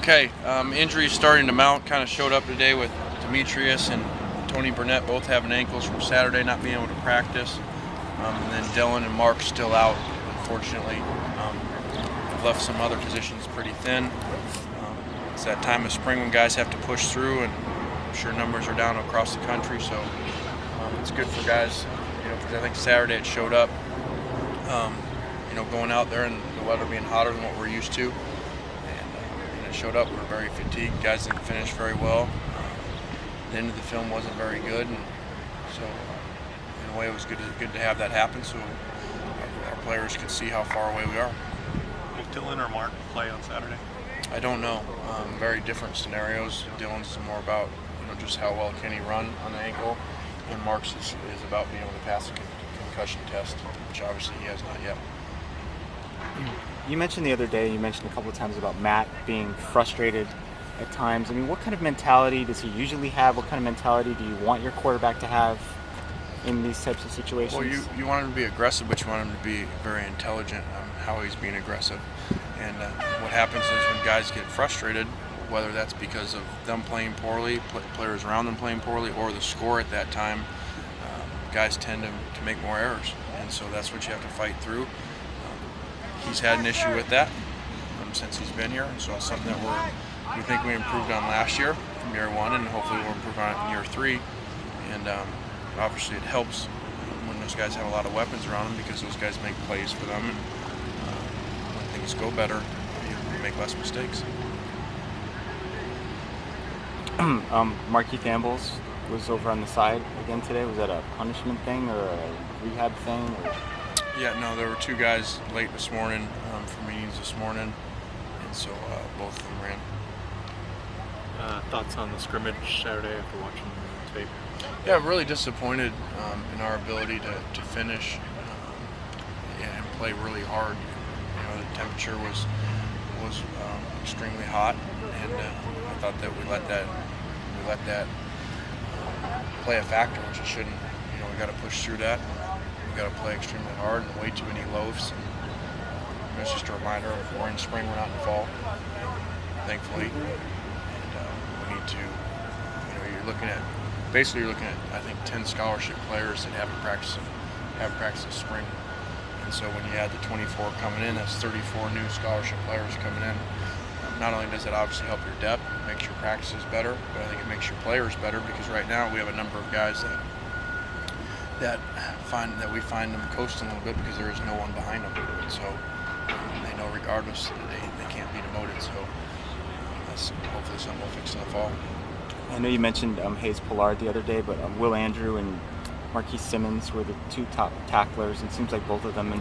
okay. Injuries starting to mount. Kind of showed up today with Demetrius and Tony Burnett both having ankles from Saturday, not being able to practice. And then Dylan and Mark still out, unfortunately. We've left some other positions pretty thin. It's that time of spring when guys have to push through, and I'm sure numbers are down across the country, so it's good for guys. Because I think Saturday it showed up. Going out there and the weather being hotter than what we're used to, and it showed up. We were very fatigued. Guys didn't finish very well. The end of the film wasn't very good, and so in a way it was good to have that happen, so our players could see how far away we are. Will Dylan or Mark play on Saturday? I don't know. Very different scenarios. Dylan's more about just how well can he run on the ankle, and Mark's is about being able to pass a concussion test, which obviously he has not yet. You mentioned the other day, you mentioned a couple of times about Matt being frustrated at times. I mean, what kind of mentality does he usually have? What kind of mentality do you want your quarterback to have in these types of situations? Well, you want him to be aggressive, but you want him to be very intelligent on how he's being aggressive. And what happens is when guys get frustrated, whether that's because of them playing poorly, players around them playing poorly, or the score at that time, guys tend to make more errors. And so that's what you have to fight through. He's had an issue with that since he's been here, and so it's something that we think we improved on last year from year one, and hopefully we'll improve on it in year three. And obviously it helps when those guys have a lot of weapons around them, because those guys make plays for them, and when things go better, you make less mistakes. Markeith Ambles was over on the side again today. Was that a punishment thing or a rehab thing? Yeah, no, there were two guys late this morning for meetings this morning, and so both of them ran. Thoughts on the scrimmage Saturday after watching the tape? Yeah, I'm really disappointed in our ability to finish and play really hard. The temperature was extremely hot, and I thought that we let that play a factor, which it shouldn't. We got to push through that. We got to play extremely hard and way too many loafs. And it's just a reminder of we're in spring, we're not in fall, thankfully. And we need to. You're looking at I think 10 scholarship players that haven't practiced this spring. And so when you add the 24 coming in, that's 34 new scholarship players coming in. Not only does it obviously help your depth, it makes your practices better, but I think it makes your players better, because right now we have a number of guys that we find them coasting a little bit because there is no one behind them. And so they know regardless that they can't be demoted. So that's hopefully something we'll fix in the fall. I know you mentioned Hayes Pollard the other day, but Will Andrew and Marquise Simmons were the two top tacklers, and it seems like both of them,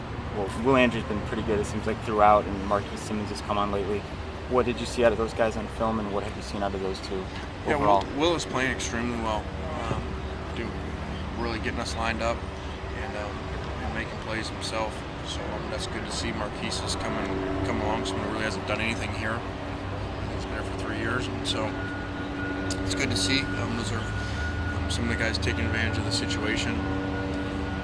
Will Andrew's been pretty good, it seems like, throughout, and Marquise Simmons has come on lately. What did you see out of those guys on film, and what have you seen out of those two overall? Yeah, Will is playing extremely well, really getting us lined up and making plays himself. So that's good to see. Marquise has come along. Someone who really hasn't done anything here. He's been here for 3 years, and so it's good to see. Those are some of the guys taking advantage of the situation.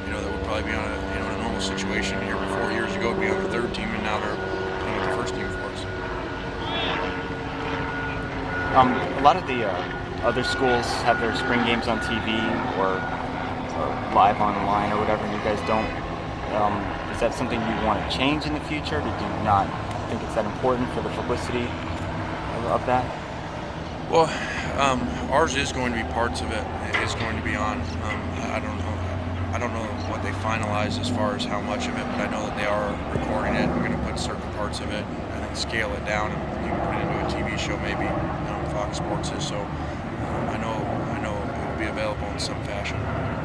That would probably be on a normal situation here before years ago, would be on the third team, and now they're playing with the first team for us. A lot of the other schools have their spring games on TV or live online or whatever, and you guys don't. Is that something you want to change in the future? Did you not think it's that important for the publicity of that? Well, ours is going to be parts of it. It is going to be on. I don't know what they finalize as far as how much of it, but I know that they are recording it. We're going to put certain parts of it, I think, scale it down, and you can put it into a TV show maybe. Fox Sports is, so I know it will be available in some fashion.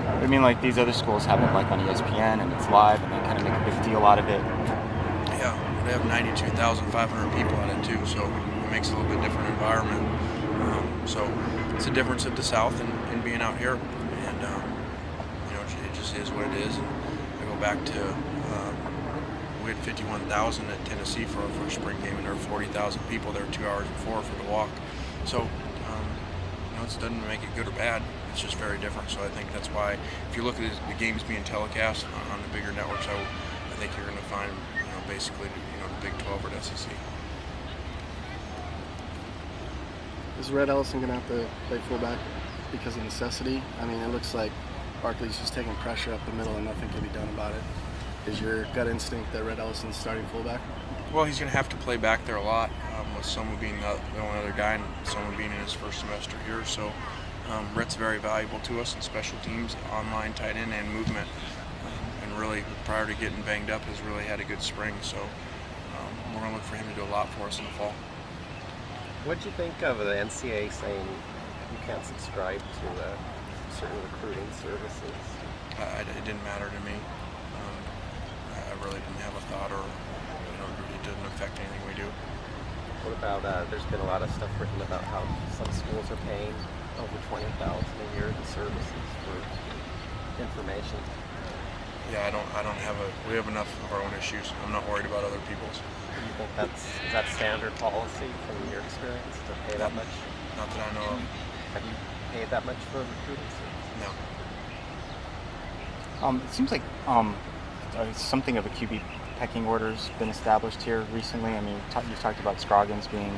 I mean, like these other schools have it like on ESPN, and it's live, and they kind of make a big deal out of it. Yeah, they have 92,500 people on it too, so it makes it a little bit different environment. So it's a difference of the South and being out here, and it just is what it is. And I go back to we had 51,000 at Tennessee for our first spring game, and there were 40,000 people there 2 hours before for the walk. So it doesn't make it good or bad. It's just very different. So I think that's why, if you look at the games being telecast on the bigger networks, I think you're going to find basically the Big 12 or the SEC. Is Red Ellison going to have to play fullback because of necessity? I mean, it looks like Barkley's just taking pressure up the middle and nothing can be done about it. Is your gut instinct that Red Ellison's starting fullback? Well, he's going to have to play back there a lot, with someone being the only other guy and someone being in his first semester here. So Rhett's very valuable to us in special teams, online, tight end, and movement. And really, prior to getting banged up, has really had a good spring. So we're going to look for him to do a lot for us in the fall. What do you think of the NCAA saying you can't subscribe to certain recruiting services? It didn't matter to me. I really didn't have a thought, or it didn't affect anything we do. What about there's been a lot of stuff written about how some schools are paying over $20,000 a year in services for information. Yeah, I don't have we have enough of our own issues. I'm not worried about other people's. Do you think is that standard policy from your experience to pay that much? Not that I know of. Have you paid that much for a recruiting service? No. It seems like something of a QB pecking order's been established here recently. I mean, you talked about Scroggins being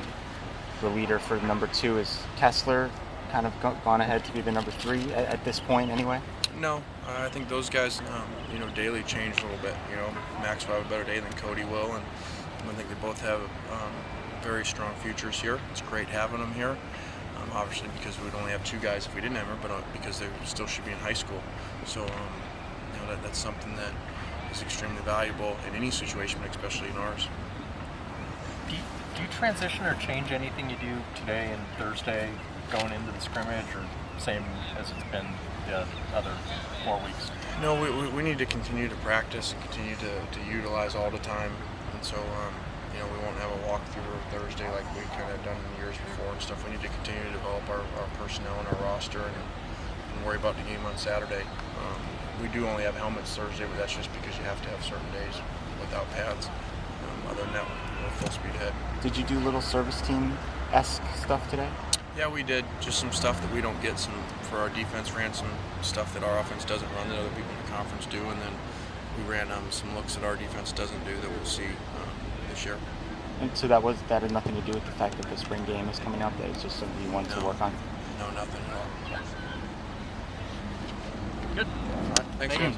the leader for number 2. Is Kessler kind of gone ahead to be the number 3 at this point anyway? No, I think those guys, daily changed a little bit. Max will have a better day than Cody will, and I think they both have very strong futures here. It's great having them here. Obviously, because we'd only have 2 guys if we didn't have them, but because they still should be in high school. So, that's something that is extremely valuable in any situation, but especially in ours. Do you transition or change anything you do today and Thursday going into the scrimmage, or same as it's been the other 4 weeks? No, we need to continue to practice and continue to utilize all the time. And so, we won't have a walkthrough Thursday like we kind of done in years before and stuff. We need to continue to develop our personnel and our roster and worry about the game on Saturday. We do only have helmets Thursday, but that's just because you have to have certain days without pads. Other than that, we're full speed ahead. Did you do little service team-esque stuff today? Yeah, we did. Just some stuff that we don't get. For our defense, ran some stuff that our offense doesn't run that other people in the conference do, and then we ran some looks that our defense doesn't do that we'll see this year. And so that had nothing to do with the fact that the spring game is coming up. That it's just something you wanted to work on. No, nothing at all. Good. All right, thanks, guys.